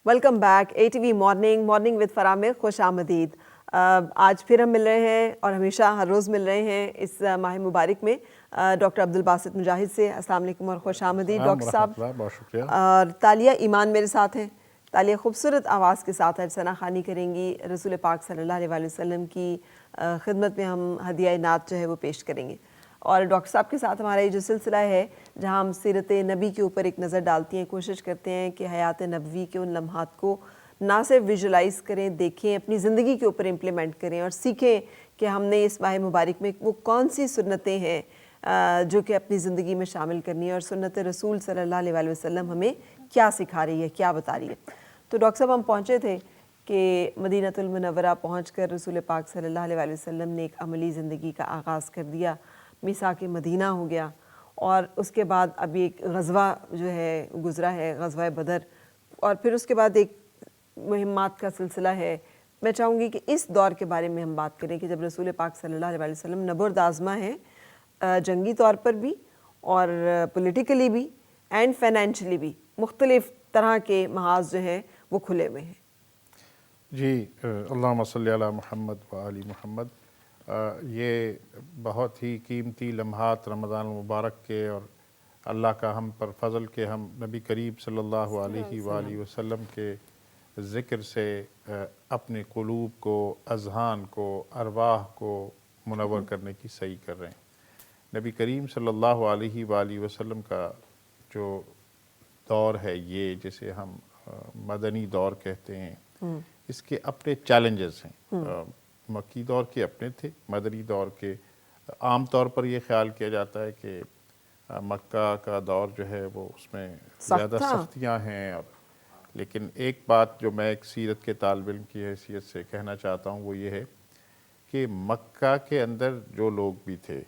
Welcome back ATV morning with Farah میں خوش آمدید۔ آج پھر ہم مل رہے ہیں اور ہمیشہ ہر روز مل رہے ہیں اس ماہ مبارک میں ڈاکٹر عبدالباسط مجاہد سے۔ السلام علیکم اور خوش آمدید ڈاکٹر صاحب۔ بہت شکریہ۔ اور تالیہ ایمان میرے ساتھ ہیں، تالیہ خوبصورت آواز کے ساتھ ارسنہ خوانی کریں گی، رسول پاک صلی اللہ علیہ وسلم کی خدمت میں ہم ہدیہ نعت جو ہے وہ پیش کریں گے۔ اور ڈاکٹر صاحب کے ساتھ ہمارا یہ جو سلسلہ ہے جہاں ہم سیرت نبی کے اوپر ایک نظر ڈالتی ہیں، کوشش کرتے ہیں کہ حیات نبوی کے ان لمحات کو نہ صرف ویژولائز کریں، دیکھیں، اپنی زندگی کے اوپر امپلیمنٹ کریں اور سیکھیں کہ ہم نے اس ماہ مبارک میں وہ کون سی سنتیں ہیں جو کہ اپنی زندگی میں شامل کرنی ہے، اور سنت رسول صلی اللہ علیہ وسلم ہمیں کیا سکھا رہی ہے، کیا بتا رہی ہے۔ تو ڈاکٹر صاحب ہم پہنچے تھے کہ مدینہ المنورہ پہنچ کر رسول پاک صلی اللہ علیہ وسلم نے ایک عملی زندگی کا آغاز کر دیا، میثاق مدینہ ہو گیا، اور اس کے بعد ابھی ایک غزوہ جو ہے گزرا ہے، غزوہ بدر، اور پھر اس کے بعد ایک مہمات کا سلسلہ ہے۔ میں چاہوں گی کہ اس دور کے بارے میں ہم بات کریں کہ جب رسول پاک صلی اللہ علیہ وسلم نبرد آزما ہے، جنگی طور پر بھی اور پولیٹیکلی بھی اینڈ فائنینشلی بھی، مختلف طرح کے محاذ جو ہیں وہ کھلے ہوئے ہیں۔ جی، اللہم صلی علی محمد و آل محمد۔ یہ بہت ہی قیمتی لمحات رمضان المبارک کے، اور اللہ کا ہم پر فضل کہ ہم نبی کریم صلی اللہ علیہ وآلہ وسلم کے ذکر سے اپنے قلوب کو، اذہان کو، ارواح کو منور کرنے کی صحیح کر رہے ہیں۔ نبی کریم صلی اللہ علیہ وآلہ وسلم کا جو دور ہے، یہ جسے ہم مدنی دور کہتے ہیں، اس کے اپنے چیلنجز ہیں۔ مکی دور کے اپنے تھے، مدنی دور کے عام طور پر یہ خیال کیا جاتا ہے کہ مکہ کا دور جو ہے وہ اس میں زیادہ سختیاں ہیں، اور لیکن ایک بات جو میں ایک سیرت کے طالب علم کی حیثیت سے کہنا چاہتا ہوں وہ یہ ہے کہ مکہ کے اندر جو لوگ بھی تھے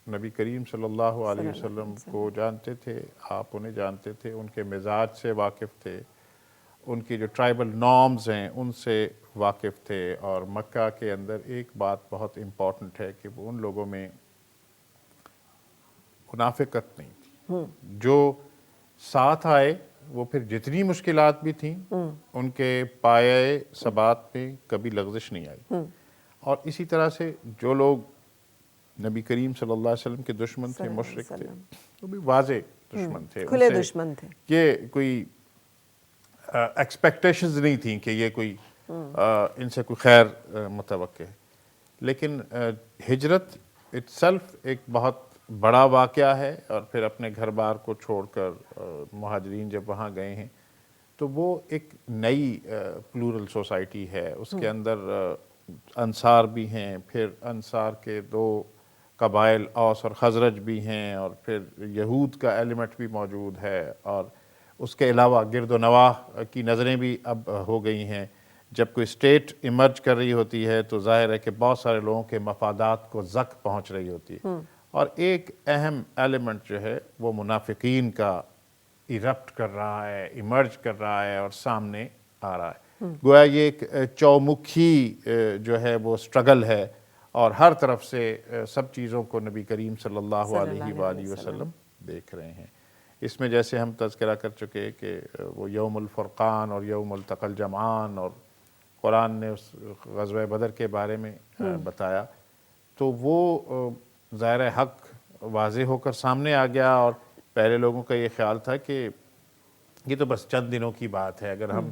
نبی کریم صلی اللہ علیہ وسلم کو جانتے تھے، آپ انہیں جانتے تھے، ان کے مزاج سے واقف تھے، ان کی جو ٹرائبل نارمز ہیں ان سے واقف تھے، اور مکہ کے اندر ایک بات بہت امپورٹنٹ ہے کہ وہ ان لوگوں میں منافقت نہیں تھی۔ جو ساتھ آئے وہ پھر جتنی مشکلات بھی تھیں ان کے پائے ثبات پہ کبھی لغزش نہیں آئی، اور اسی طرح سے جو لوگ نبی کریم صلی اللہ علیہ وسلم کے دشمن تھے، مشرک تھے، وہ بھی واضح دشمن تھے، کھلے دشمن تھے۔ یہ کوئی ایکسپیکٹیشنز نہیں تھیں کہ یہ کوئی ان سے کوئی خیر متوقع ہے۔ لیکن ہجرت اٹ سیلف ایک بہت بڑا واقعہ ہے، اور پھر اپنے گھر بار کو چھوڑ کر مہاجرین جب وہاں گئے ہیں تو وہ ایک نئی پلورل سوسائٹی ہے، اس کے اندر انصار بھی ہیں، پھر انصار کے دو قبائل اوس اور خزرج بھی ہیں، اور پھر یہود کا ایلیمنٹ بھی موجود ہے، اور اس کے علاوہ گرد و نواح کی نظریں بھی اب ہو گئی ہیں۔ جب کوئی اسٹیٹ ایمرج کر رہی ہوتی ہے تو ظاہر ہے کہ بہت سارے لوگوں کے مفادات کو زک پہنچ رہی ہوتی ہے، اور ایک اہم ایلیمنٹ جو ہے وہ منافقین کا ایرپٹ کر رہا ہے، ایمرج کر رہا ہے اور سامنے آ رہا ہے۔ گویا یہ ایک چومکھی جو ہے وہ سٹرگل ہے، اور ہر طرف سے سب چیزوں کو نبی کریم صلی اللہ علیہ وآلہ وسلم دیکھ رہے ہیں۔ اس میں جیسے ہم تذکرہ کر چکے کہ وہ یوم الفرقان اور یوم التقى الجمعان، اور قرآن نے اس غزوہ بدر کے بارے میں بتایا، تو وہ ظاہر حق واضح ہو کر سامنے آ گیا، اور پہلے لوگوں کا یہ خیال تھا کہ یہ تو بس چند دنوں کی بات ہے۔ اگر ہم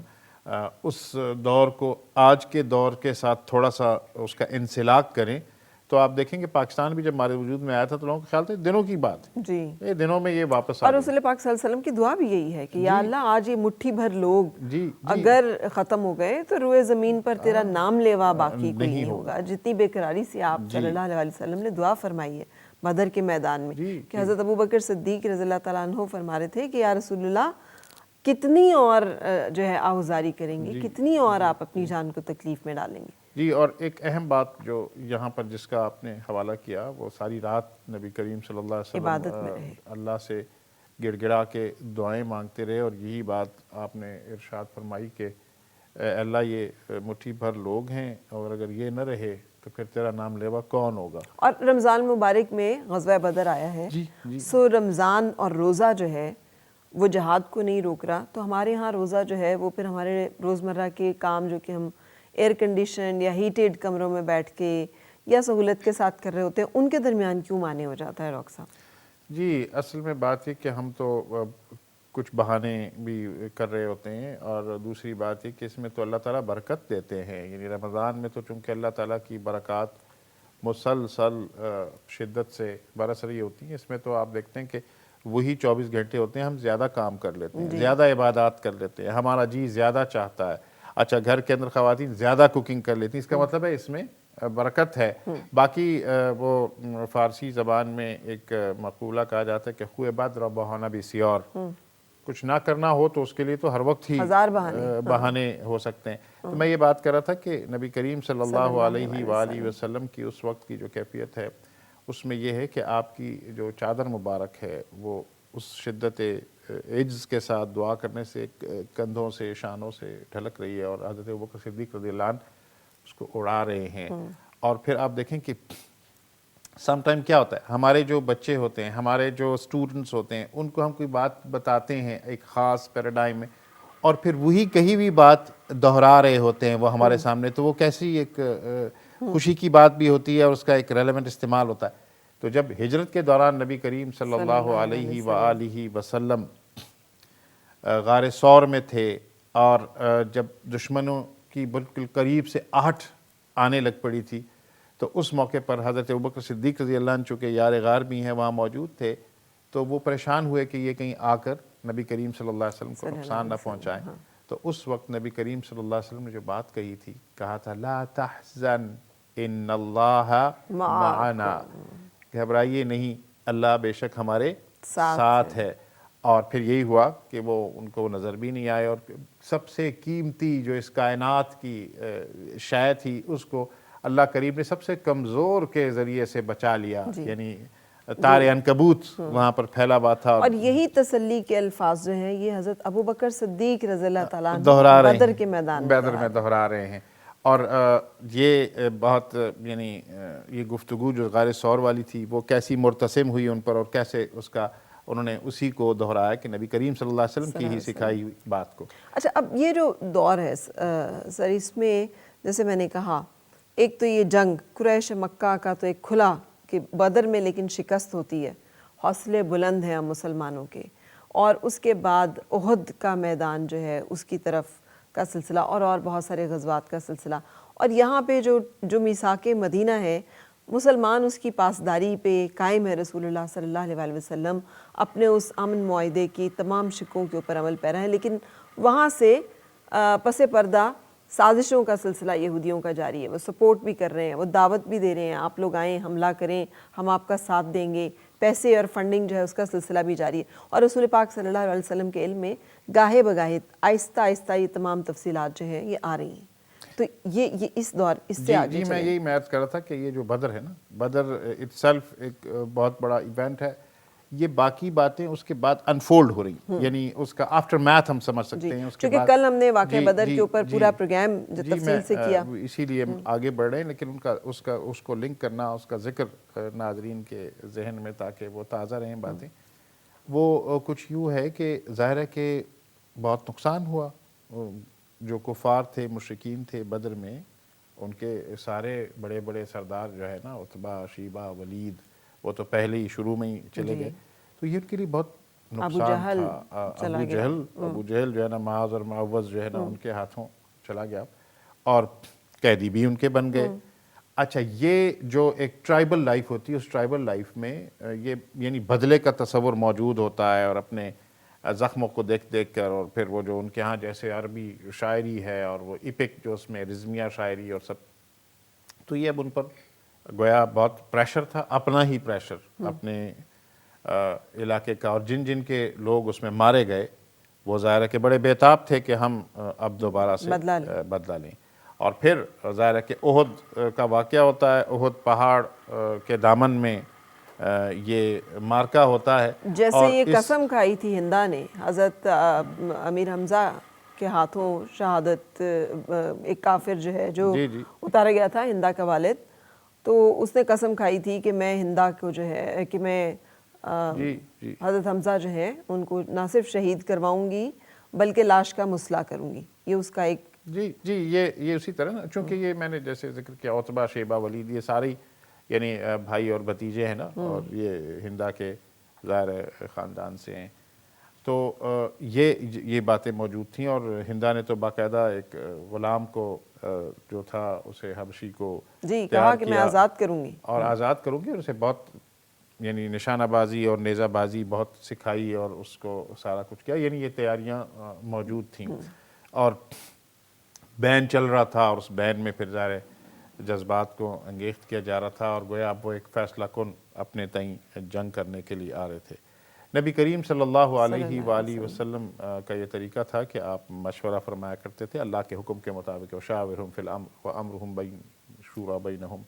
اس دور کو آج کے دور کے ساتھ تھوڑا سا اس کا انسلاک کریں تو آپ دیکھیں کہ پاکستان بھی جب ہمارے وجود میں آیا تھا تو لوگوں کا خیال تھا دنوں کی بات ہے، جی، یہ دنوں میں یہ واپس آ اور رسول پاک صلی اللہ علیہ وسلم کی دعا بھی یہی ہے کہ یا اللہ آج یہ مٹھی بھر لوگ جی اگر ختم ہو گئے تو روئے زمین پر تیرا نام لیوا باقی کوئی نہیں ہوگا۔ جتنی بے قراری سے آپ صلی اللہ علیہ وسلم نے دعا فرمائی ہے بدر کے میدان میں، کہ حضرت ابوبکر صدیق رضی اللہ تعالیٰ عنہ فرما رہے تھے کہ یا رسول اللہ کتنی اور جو ہے آہوزاری کریں گے، کتنی اور آپ اپنی جان کو تکلیف میں ڈالیں گے۔ جی، اور ایک اہم بات جو یہاں پر جس کا آپ نے حوالہ کیا، وہ ساری رات نبی کریم صلی اللہ علیہ عبادت میں وسلم رہے، اللہ سے گڑ گڑا کے دعائیں مانگتے رہے، اور یہی بات آپ نے ارشاد فرمائی کہ اے اللہ یہ مٹھی بھر لوگ ہیں، اور اگر یہ نہ رہے تو پھر تیرا نام لیوا کون ہوگا۔ اور رمضان مبارک میں غزوہ بدر آیا ہے، سو رمضان اور روزہ جو ہے وہ جہاد کو نہیں روک رہا، تو ہمارے ہاں روزہ جو ہے وہ پھر ہمارے روزمرہ کے کام جو کہ ہم ایئر کنڈیشن یا ہیٹیڈ کمروں میں بیٹھ کے یا سہولت کے ساتھ کر رہے ہوتے ہیں، ان کے درمیان کیوں مانے ہو جاتا ہے ڈاکٹر صاحب؟ جی اصل میں بات یہ کہ ہم تو کچھ بہانے بھی کر رہے ہوتے ہیں، اور دوسری بات یہ کہ اس میں تو اللہ تعالیٰ برکت دیتے ہیں، یعنی رمضان میں تو چونکہ اللہ تعالیٰ کی برکات مسلسل شدت سے برس رہی ہوتی ہیں، اس میں تو آپ دیکھتے ہیں کہ وہی 24 گھنٹے ہوتے ہیں، ہم زیادہ کام کر لیتے ہیں، زیادہ عبادات کر لیتے ہیں، ہمارا جی زیادہ چاہتا ہے، اچھا گھر کے اندر خواتین زیادہ کوکنگ کر لیتی ہیں، اس کا مطلب ہے اس میں برکت ہے۔ باقی وہ فارسی زبان میں ایک مقولہ کہا جاتا ہے کہ خوئے بد رب ہونا بھی سیور، کچھ نہ کرنا ہو تو اس کے لیے تو ہر وقت ہی ہزار بہانے ہو سکتے ہیں۔ تو میں یہ بات کر رہا تھا کہ نبی کریم صلی اللہ علیہ وآلہ وسلم کی اس وقت کی جو کیفیت ہے اس میں یہ ہے کہ آپ کی جو چادر مبارک ہے وہ اس شدت عجز کے ساتھ دعا کرنے سے کندھوں سے شانوں سے ڈھلک رہی ہے، اور حضرت ابوبکر صدیق رضی اللہ عنہ اس کو اڑا رہے ہیں۔ اور پھر آپ دیکھیں کہ سم ٹائم کیا ہوتا ہے، ہمارے جو بچے ہوتے ہیں، ہمارے جو اسٹوڈنٹس ہوتے ہیں، ان کو ہم کوئی بات بتاتے ہیں ایک خاص پیراڈائم میں، اور پھر وہی کہیں بھی بات دہرا رہے ہوتے ہیں وہ ہمارے سامنے، تو وہ کیسی ایک خوشی کی بات بھی ہوتی ہے اور اس کا ایک ریلیونٹ استعمال ہوتا ہے۔ تو جب ہجرت کے دوران نبی کریم صلی اللہ علیہ وآلہ وسلم غار ثور میں تھے، اور جب دشمنوں کی بالکل قریب سے آہٹ آنے لگ پڑی تھی، تو اس موقع پر حضرت ابوبکر صدیق رضی اللہ عنہ چونکہ یار غار بھی ہیں وہاں موجود تھے، تو وہ پریشان ہوئے کہ یہ کہیں آ کر نبی کریم صلی اللہ علیہ وسلم کو نقصان نہ پہنچائیں۔ تو اس وقت نبی کریم صلی اللہ علیہ وسلم نے جو بات کہی تھی، کہا تھا لا تحزن ان اللہ معنا، گھبرائیے نہیں، اللہ بے شک ہمارے ساتھ ہے۔ اور پھر یہی ہوا کہ وہ ان کو نظر بھی نہیں آئے، اور سب سے قیمتی جو اس کائنات کی شے تھی اس کو اللہ کریم نے سب سے کمزور کے ذریعے سے بچا لیا، یعنی تار عنکبوت وہاں پر پھیلا ہوا تھا۔ اور یہی تسلی کے الفاظ جو ہیں یہ حضرت ابوبکر صدیق رضی اللہ تعالیٰ دہرا رہے ہیں، بدر کے میدان میں دہرا رہے ہیں۔ اور یہ بہت یعنی یہ گفتگو جو غار ثور والی تھی وہ کیسی مرتسم ہوئی ان پر، اور کیسے اس کا انہوں نے اسی کو دہرایا کہ نبی کریم صلی اللہ علیہ وسلم کی ہی سکھائی ہوئی بات کو۔ اچھا، اب یہ جو دور ہے سر، اس میں جیسے میں نے کہا ایک تو یہ جنگ قریش مکہ کا تو ایک کھلا کہ بدر میں لیکن شکست ہوتی ہے، حوصلے بلند ہیں مسلمانوں کے، اور اس کے بعد احد کا میدان جو ہے اس کی طرف کا سلسلہ، اور بہت سارے غزوات کا سلسلہ، اور یہاں پہ جو میثاق مدینہ ہے مسلمان اس کی پاسداری پہ قائم ہے، رسول اللہ صلی اللہ علیہ وسلم اپنے اس امن معاہدے کی تمام شقوں کے اوپر عمل پیرا ہے، لیکن وہاں سے پس پردہ سازشوں کا سلسلہ یہودیوں کا جاری ہے۔ وہ سپورٹ بھی کر رہے ہیں، وہ دعوت بھی دے رہے ہیں، آپ لوگ آئیں، حملہ کریں، ہم آپ کا ساتھ دیں گے، پیسے اور فنڈنگ جو ہے اس کا سلسلہ بھی جاری ہے۔ اور رسول پاک صلی اللہ علیہ وسلم کے علم میں گاہے بگاہے آہستہ آہستہ یہ تمام تفصیلات جو ہیں یہ آ رہی ہیں۔ تو یہ اس دور اس سے آگے میں یہی عرض کر رہا تھا کہ یہ جو بدر ہے نا، بدر اٹ سیلف ایک بہت بڑا ایونٹ ہے، یہ باقی باتیں اس کے بعد انفولڈ ہو رہی ہیں، یعنی اس کا آفٹر میتھ ہم سمجھ سکتے ہیں۔ چونکہ کل ہم نے واقعہ بدر کے اوپر پورا پروگرام تفصیل سے کیا، اسی لیے آگے بڑھ رہے ہیں، لیکن اس کو لنک کرنا، اس کا ذکر ناظرین کے ذہن میں تاکہ وہ تازہ رہیں باتیں، وہ کچھ یوں ہے کہ ظاہر ہے کہ بہت نقصان ہوا۔ جو کفار تھے، مشرکین تھے بدر میں، ان کے سارے بڑے بڑے سردار جو ہے نا، عتبہ، شیبہ، ولید، وہ تو پہلے ہی شروع میں ہی چلے گئے، تو یہ ان کے لیے بہت نقصان تھا۔ ابو جہل جو ہے نا، معاذ اور معوذ جو ہے نا، ان کے ہاتھوں چلا گیا، اور قیدی بھی ان کے بن گئے۔ اچھا، یہ جو ایک ٹرائبل لائف ہوتی ہے، اس ٹرائبل لائف میں یہ یعنی بدلے کا تصور موجود ہوتا ہے، اور اپنے زخموں کو دیکھ دیکھ کر، اور پھر وہ جو ان کے ہاں جیسے عربی شاعری ہے اور وہ ایپک جو اس میں رزمیہ شاعری اور سب، تو یہ اب ان پر گویا بہت پریشر تھا، اپنا ہی پریشر اپنے علاقے کا، اور جن جن کے لوگ اس میں مارے گئے وہ ظاہر ہے کہ بڑے بیتاب تھے کہ ہم اب دوبارہ سے بدلہ لیں۔ اور پھر ظاہر ہے کہ احد کا واقعہ ہوتا ہے، احد پہاڑ کے دامن میں یہ مارکا ہوتا ہے، جیسے یہ قسم کھائی تھی ہندا نے حضرت امیر حمزہ کے ہاتھوں شہادت، ایک کافر جو ہے جو اتارا گیا تھا، ہندا کا والد، تو اس نے قسم کھائی تھی کہ میں ہندا کو جو ہے کہ میں حضرت حمزہ جو ہیں ان کو نہ صرف شہید کرواؤں گی بلکہ لاش کا مسئلہ کروں گی، یہ اس کا ایک جی یہ اسی طرح نا، چونکہ یہ میں نے جیسے ذکر کیا عتبہ، شیبہ، ولید، یہ سارے یعنی بھائی اور بھتیجے ہیں نا، اور یہ ہندا کے ظاہر خاندان سے ہیں، تو یہ باتیں موجود تھیں، اور ہندا نے تو باقاعدہ ایک غلام کو جو تھا اسے حبشی کو جی تیار کہا کہ میں کیا آزاد کروں گی، اور آزاد کروں گی، اور اسے بہت یعنی نشانہ بازی اور نیزہ بازی بہت سکھائی اور اس کو سارا کچھ کیا، یعنی یہ تیاریاں موجود تھیں، اور بین چل رہا تھا، اور اس بین میں پھر ظاہر جذبات کو انگیخت کیا جا رہا تھا، اور گویا اب وہ ایک فیصلہ کن اپنے تئیں جنگ کرنے کے لیے آ رہے تھے۔ نبی کریم صلی اللہ علیہ وآلہ وسلم کا یہ طریقہ تھا کہ آپ مشورہ فرمایا کرتے تھے اللہ کے حکم کے مطابق، وشاورہم فی الامر وامرہم شورا بینہم،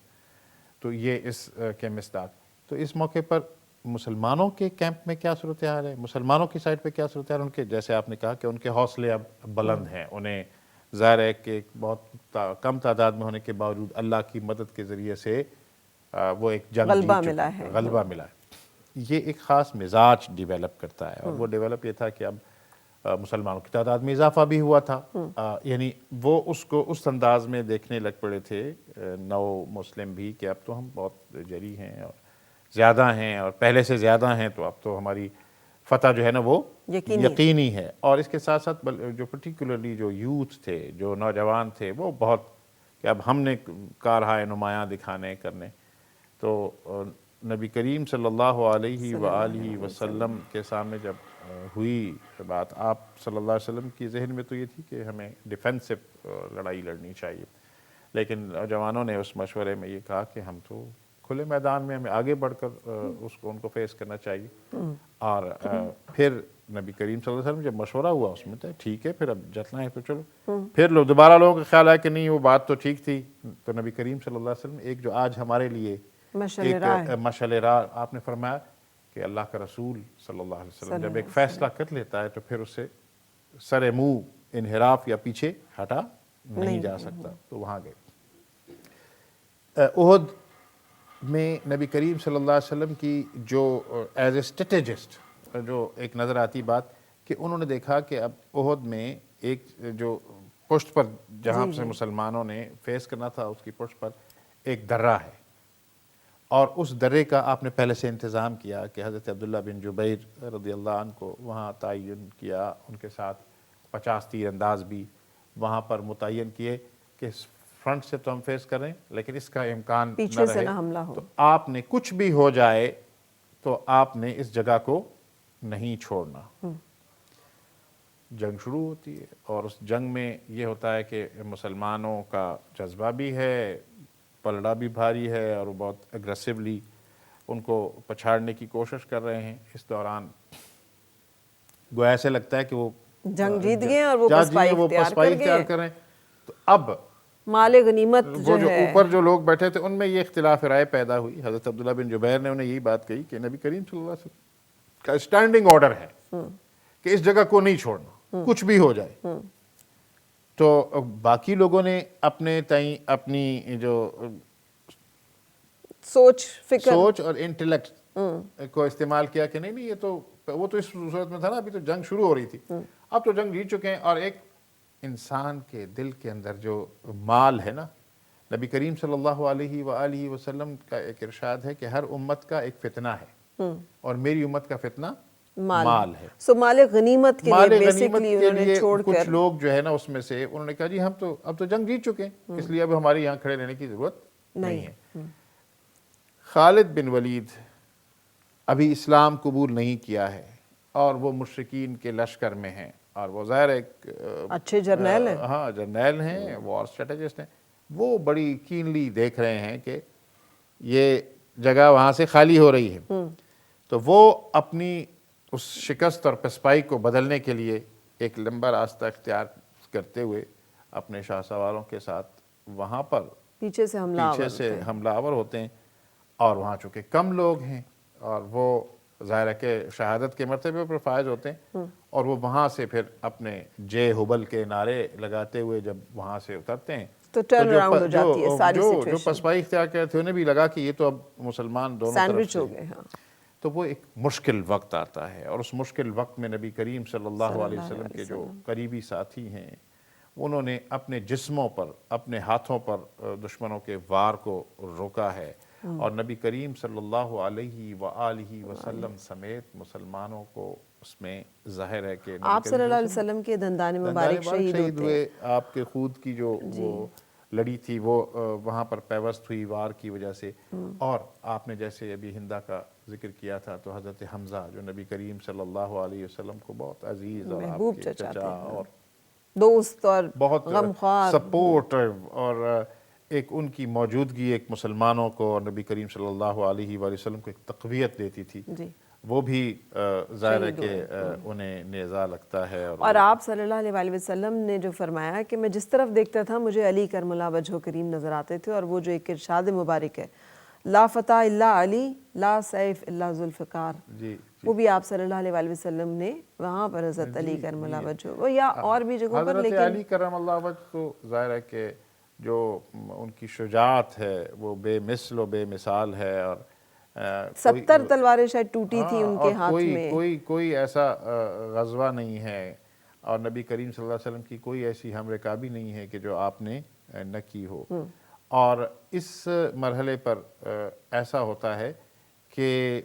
تو یہ اس کے مصداق۔ تو اس موقع پر مسلمانوں کے کیمپ میں کیا صورتحال ہے، مسلمانوں کی سائڈ پہ کیا صورتحال، ان کے جیسے آپ نے کہا کہ ان کے حوصلے اب بلند ہیں، انہیں ظاہر ہے کہ ایک بہت کم تعداد میں ہونے کے باوجود اللہ کی مدد کے ذریعے سے وہ ایک جنگ غلبہ جیت ملا چکے ہے، ہیں، غلبہ ملا ہے۔ یہ ایک خاص مزاج ڈیولپ کرتا ہے، اور وہ ڈیولپ یہ تھا کہ اب مسلمانوں کی تعداد میں اضافہ بھی ہوا تھا، یعنی وہ اس کو اس انداز میں دیکھنے لگ پڑے تھے نو مسلم بھی کہ اب تو ہم بہت جری ہیں اور زیادہ ہیں، اور پہلے سے زیادہ ہیں، تو اب تو ہماری فتح جو ہے نا وہ یقینی ہے۔ اور اس کے ساتھ ساتھ جو پرٹیکولرلی جو یوتھ تھے، جو نوجوان تھے، وہ بہت کہ اب ہم نے کارہائے نمایاں دکھانے کرنے، تو نبی کریم صلی اللہ علیہ وآلہ وسلم کے سامنے جب ہوئی بات، آپ صلی اللہ علیہ وسلم کی ذہن میں تو یہ تھی کہ ہمیں ڈیفینسو لڑائی لڑنی چاہیے، لیکن نوجوانوں نے اس مشورے میں یہ کہا کہ ہم تو کھلے میدان میں ہمیں آگے بڑھ کر ان کو فیس کرنا چاہیے، اور پھر نبی کریم صلی اللہ علیہ وسلم جب مشورہ ہوا اس میں تو ٹھیک ہے، پھر اب جتنا ہے تو چلو، پھر دوبارہ لوگوں کا خیال آیا کہ نہیں وہ بات تو ٹھیک تھی، تو نبی کریم صلی اللہ علیہ وسلم ایک جو آج ہمارے لیے ایک مشعل راہ آپ نے فرمایا کہ اللہ کا رسول صلی اللہ علیہ وسلم جب ایک فیصلہ کر لیتا ہے تو پھر اسے سر منہ انحراف یا پیچھے ہٹا نہیں جا سکتا، تو وہاں گئے۔ احد میں نبی کریم صلی اللہ علیہ وسلم کی جو ایز اے اسٹریٹجسٹ جو ایک نظر آتی بات کہ انہوں نے دیکھا کہ اب احد میں ایک جو پشت پر جہاں سے مسلمانوں نے فیس کرنا تھا اس کی پشت پر ایک درہ ہے، اور اس درے کا آپ نے پہلے سے انتظام کیا کہ حضرت عبداللہ بن جبیر رضی اللہ عنہ کو وہاں تعین کیا، ان کے ساتھ 50 تیر انداز بھی وہاں پر متعین کیے کہ فرنٹ سے تو ہم فیس کریں لیکن اس کا امکان پیچھے سے نہ حملہ ہو، تو آپ نے کچھ بھی ہو جائے تو آپ نے اس جگہ کو نہیں چھوڑنا۔ جنگ شروع ہوتی ہے، اور اس جنگ میں یہ ہوتا ہے کہ مسلمانوں کا جذبہ بھی ہے، پلڑا بھی بھاری ہے، اور وہ بہت اگریسولی ان کو پچھاڑنے کی کوشش کر رہے ہیں۔ اس دوران گویا ایسے لگتا ہے کہ وہ جنگ جیت گئے اور وہ پسپائی اختیار کر رہے ہیں، تو اب مال غنیمت وہ جو اوپر جو لوگ بیٹھے تھے ان میں یہ اختلاف رائے پیدا ہوئی۔ حضرت عبداللہ بن جبیر نے انہیں یہی بات کہی کہ نبی کریم صلی اللہ علیہ وسلم کا اسٹینڈنگ آرڈر ہے کہ اس جگہ کو نہیں چھوڑنا، کچھ بھی ہو جائے۔ تو باقی لوگوں نے اپنے تئیں اپنی جو سوچ اور انٹلیکٹ کو استعمال کیا کہ نہیں یہ تو وہ تو اس صورت میں تھا نا، ابھی تو جنگ شروع ہو رہی تھی، اب تو جنگ جیت چکے ہیں۔ اور ایک انسان کے دل کے اندر جو مال ہے نا، نبی کریم صلی اللہ علیہ وآلہ وسلم کا ایک ارشاد ہے کہ ہر امت کا ایک فتنہ ہے، اور میری امت کا فتنہ مال ہے۔ سو مال غنیمت کے لیے بیسیکلی انہوں نے چھوڑ کر کچھ لوگ جو ہے نا اس میں سے انہوں نے کہا جی ہم تو اب تو جنگ جیت چکے ہیں، اس لیے اب ہمارے یہاں کھڑے رہنے کی ضرورت نہیں ہے۔ خالد بن ولید ابھی اسلام قبول نہیں کیا ہے، اور وہ مشرکین کے لشکر میں ہیں، اور وہ ظاہر ایک اچھے جرنیل ہیں، ہاں جرنیل ہیں، وار اسٹریٹجسٹ ہیں، وہ بڑی کینلی دیکھ رہے ہیں کہ یہ جگہ وہاں سے خالی ہو رہی ہے، تو وہ اپنی اس شکست اور پسپائی کو بدلنے کے لیے ایک لمبا راستہ اختیار کرتے ہوئے اپنے شاہ سواروں کے ساتھ وہاں پر پیچھے سے حملہ آور ہوتے ہیں، اور وہاں چونکہ کم لوگ ہیں اور وہ ظاہر ہے کہ شہادت کے مرتبے پر فائز ہوتے ہیں، اور وہ وہاں سے پھر اپنے جے ہبل کے نعرے لگاتے ہوئے جب وہاں سے اترتے ہیں تو ٹرن اراؤنڈ ہو جاتی ہے ساری جو سچویشن، پسپائی اختیار کرتے تھے انہیں بھی لگا کہ یہ تو اب مسلمان دونوں طرف سینڈوچ سے ہو گئے۔ تو وہ ایک مشکل وقت آتا ہے، اور اس مشکل وقت میں نبی کریم صلی اللہ علیہ وسلم کے جو قریبی ساتھی ہیں انہوں نے اپنے جسموں پر، اپنے ہاتھوں پر دشمنوں کے وار کو روکا ہے، اور نبی کریم صلی اللہ علیہ وآلہ وسلم سمیت مسلمانوں کو اس میں ظاہر ہے کہ آپ صلی اللہ علیہ وسلم کے دندان مبارک شہید ہوئے، آپ کے خود کی جو وہ لڑی تھی وہ وہاں پر پیوست ہوئی وار کی وجہ سے، اور آپ نے جیسے ابھی ہندا کا ذکر کیا تھا تو حضرت حمزہ جو نبی کریم صلی اللہ علیہ وسلم کو بہت عزیز اور آپ کے چچا اور دوست اور بہت غمخوار سپورٹ، اور ایک ان کی موجودگی ایک مسلمانوں کو اور نبی کریم صلی اللہ علیہ وآلہ وسلم کو ایک تقویت دیتی تھی، وہ بھی ظاہر ہے کہ انہیں نیزہ لگتا ہے۔ اور آپ صلی اللہ علیہ وسلم نے جو فرمایا کہ میں جس طرف دیکھتا تھا مجھے علی کرم اللہ وجہ کریم نظر آتے تھے، اور وہ جو ایک ارشاد مبارک ہے لا فتح الا علی لا سیف الا ذوالفقار، وہ بھی آپ صلی اللہ علیہ وسلم نے وہاں پر حضرت علی کرم اللہ وجہ یا اور بھی جگہوں پر، حضرت علی کرم اللہ وجہ تو ظاہر ہے کہ جو ان کی شجاعت ہے وہ بے مثل و بے مثال ہے، اور 70 تلواریں شاید ٹوٹی تھی ان کے ہاتھ میں، کوئی ایسا غزوہ نہیں ہے اور نبی کریم صلی اللہ علیہ وسلم کی کوئی ایسی ہم رکابی نہیں ہے کہ جو آپ نے نہ کی ہو۔ اور اس مرحلے پر ایسا ہوتا ہے کہ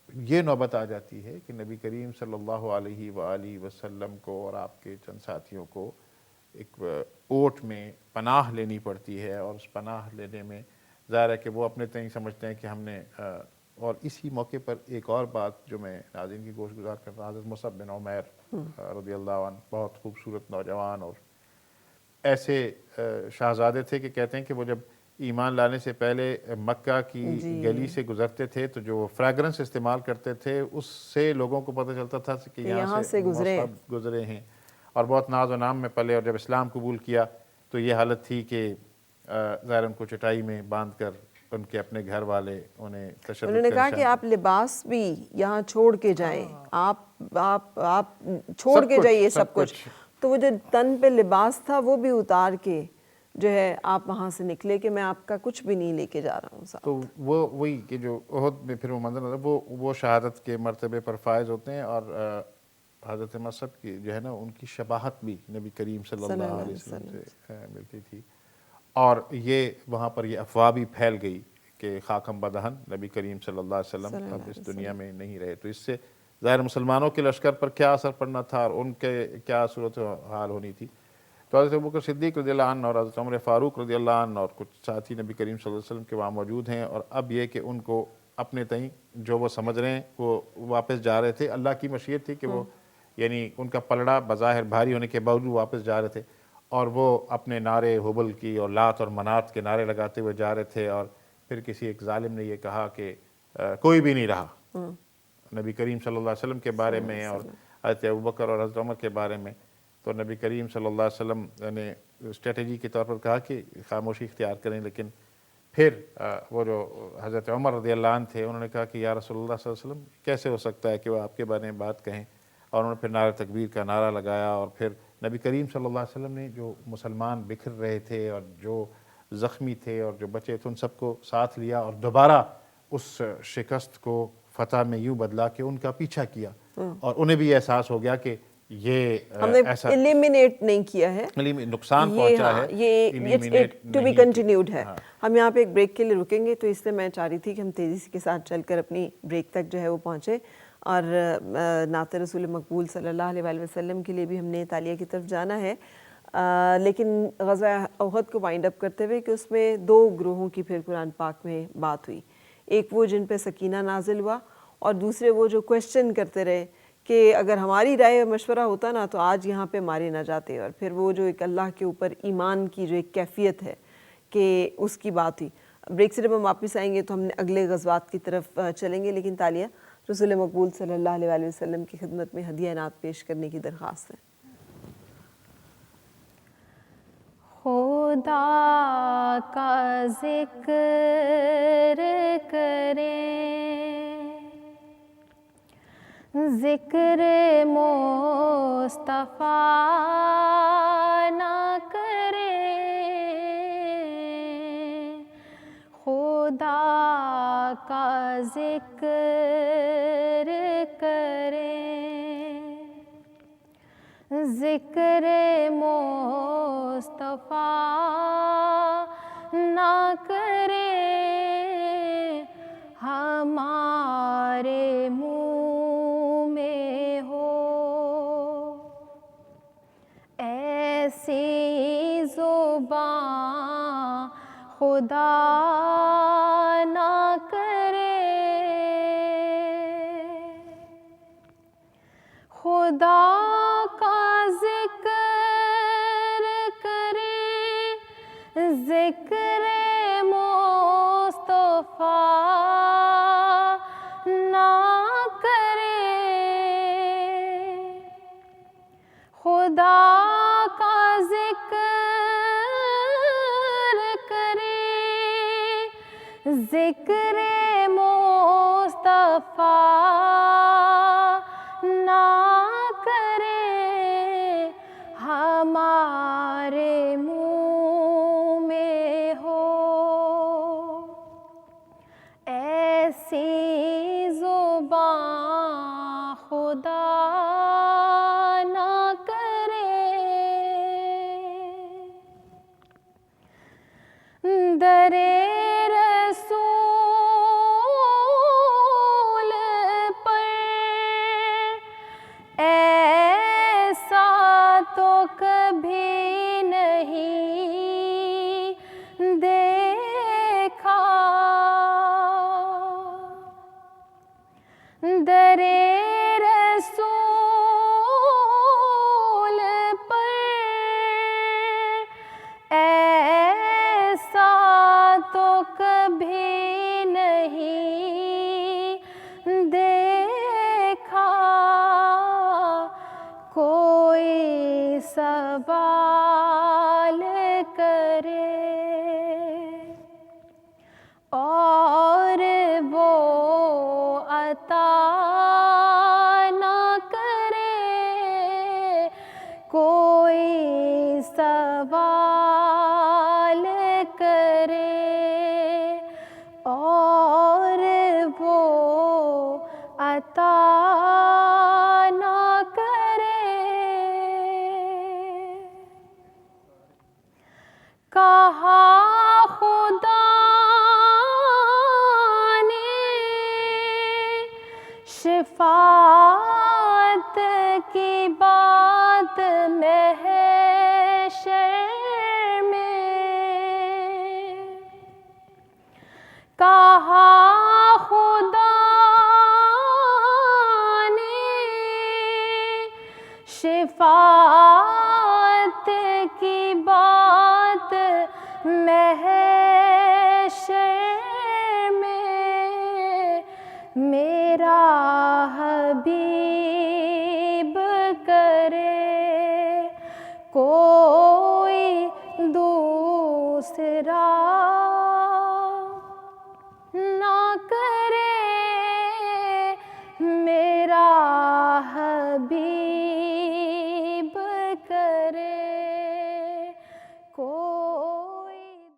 یہ نوبت آ جاتی ہے کہ نبی کریم صلی اللہ علیہ وآلہ وسلم کو اور آپ کے چند ساتھیوں کو ایک اوٹ میں پناہ لینی پڑتی ہے، اور اس پناہ لینے میں ظاہر ہے کہ وہ اپنے تئیں سمجھتے ہیں کہ ہم نے، اور اسی موقع پر ایک اور بات جو میں ناظرین کی گوش گزار کرتا ہوں، حضرت مصعب بن عمیر رضی اللہ عنہ بہت خوبصورت نوجوان اور ایسے شہزادے تھے کہ کہتے ہیں کہ وہ جب ایمان لانے سے پہلے مکہ کی گلی سے گزرتے تھے تو جو فریگرنس استعمال کرتے تھے اس سے لوگوں کو پتہ چلتا تھا کہ یہاں سے مصعب گزرے ہیں، اور بہت ناز و نام میں پلے، اور جب اسلام قبول کیا تو یہ حالت تھی کہ ظاہر ان کو چٹائی میں باندھ کر ان کے اپنے گھر والے انہیں تشدد، انہوں نے کہا کہ آپ لباس بھی یہاں چھوڑ کے جائیں، آپ چھوڑ کے جائیے سب کچھ، تو وہ جو تن پہ لباس تھا وہ بھی اتار کے جو ہے آپ وہاں سے نکلے کہ میں آپ کا کچھ بھی نہیں لے کے جا رہا ہوں ساتھ۔ تو وہی کہ جو احد میں پھر وہ منظر وہ شہادت کے مرتبے پر فائز ہوتے ہیں، اور حضرت مصعب کی جو ہے نا ان کی شباہت بھی نبی کریم صلی اللہ علیہ وسلم سے ملتی تھی، اور یہ وہاں پر یہ افواہ بھی پھیل گئی کہ خاکم بدہن نبی کریم صلی اللہ علیہ وسلم اب اس دنیا میں نہیں رہے، تو اس سے ظاہر مسلمانوں کے لشکر پر کیا اثر پڑنا تھا اور ان کے کیا صورت حال ہونی تھی۔ تو حضرت ابوبکر صدیق رضی اللہ عنہ اور حضرت عمر فاروق رضی اللہ عنہ اور کچھ ساتھی نبی کریم صلی اللہ علیہ وسلم کے وہاں موجود ہیں، اور اب یہ کہ ان کو اپنے تئیں جو وہ سمجھ رہے ہیں وہ واپس جا رہے تھے، اللہ کی مشیت تھی کہ وہ یعنی ان کا پلڑا بظاہر بھاری ہونے کے باوجود واپس جا رہے تھے، اور وہ اپنے نعرے حبل کی اور لات اور منات کے نعرے لگاتے ہوئے جا رہے تھے، اور پھر کسی ایک ظالم نے یہ کہا کہ کوئی بھی نہیں رہا نبی کریم صلی اللہ علیہ وسلم کے بارے میں اور حضرت ابوبکر اور حضرت عمر کے بارے میں، تو نبی کریم صلی اللہ علیہ وسلم نے اسٹریٹجی کے طور پر کہا کہ خاموشی اختیار کریں، لیکن پھر وہ جو حضرت عمر رضی اللہ عنہ تھے انہوں نے کہا کہ یا رسول اللہ صلی اللہ علیہ وسلم کیسے ہو سکتا ہے کہ وہ آپ کے بارے میں بات کہیں، اور انہوں نے پھر نعرہ تکبیر کا نعرہ لگایا، اور پھر نبی کریم صلی اللہ علیہ وسلم نے جو مسلمان بکھر رہے تھے اور جو زخمی تھے اور جو بچے تھے ان سب کو ساتھ لیا، اور دوبارہ اس شکست کو فتح میں یوں بدلا کہ ان کا پیچھا کیا، اور انہیں بھی احساس ہو گیا کہ یہ ہم نے ایلیمینیٹ نہیں کیا ہے، نقصان پہنچا ہے، یہ ٹو بی کنٹینیوڈ ہے۔ ہم یہاں پہ ایک بریک کے لیے رکیں گے، تو اس لیے میں چاہ رہی تھی کہ ہم تیزی کے ساتھ چل کر اپنی بریک تک جو ہے وہ پہنچے، اور نعت رسول مقبول صلی اللہ علیہ وسلم کے لیے بھی ہم نے تالیہ کی طرف جانا ہے، لیکن غزوہ احد کو وائنڈ اپ کرتے ہوئے کہ اس میں دو گروہوں کی پھر قرآن پاک میں بات ہوئی، ایک وہ جن پہ سکینہ نازل ہوا، اور دوسرے وہ جو کویسچن کرتے رہے کہ اگر ہماری رائے اور مشورہ ہوتا نا تو آج یہاں پہ مارے نہ جاتے، اور پھر وہ جو ایک اللہ کے اوپر ایمان کی جو ایک کیفیت ہے کہ اس کی بات ہوئی۔ بریک سے جب ہم واپس آئیں گے تو ہم اگلے غزوات کی طرف چلیں گے، لیکن تالیہ رسول مقبول صلی اللہ علیہ وسلم کی خدمت میں ہدیہ نعت پیش کرنے کی درخواست ہے۔ خدا کا ذکر کریں، ذکر مصطفیٰ نہ کریں، خدا کا ذکر کریں، ذکر مصطفیٰ نہ کریں، ہمارے منہ میں ہو ایسی زبان خدا نہ کرے، خدا کا ذکر کرے، ذکر مصطفیٰ نہ کرے، خدا کا ذکر کرے، ذکر مصطفیٰ نہ کرے، ہمارے منہ میں ہو ایسی زبان خدا نہ کرے، در رسول پر ایسا تو کبھی نہیں دیکھا، در رسول پر ایسا تو کبھی نہیں دیکھا، کوئی سوال کرے اور وہ عطا نہ کرے، کوئی سوال کرے اور وہ عطا نہ کرے، کہا خدا نے شفاعت کی بات محشر میں، کہا خدا نے شفاعت کی بات محشر میں، میرا حبیب کرے کوئی دوسرا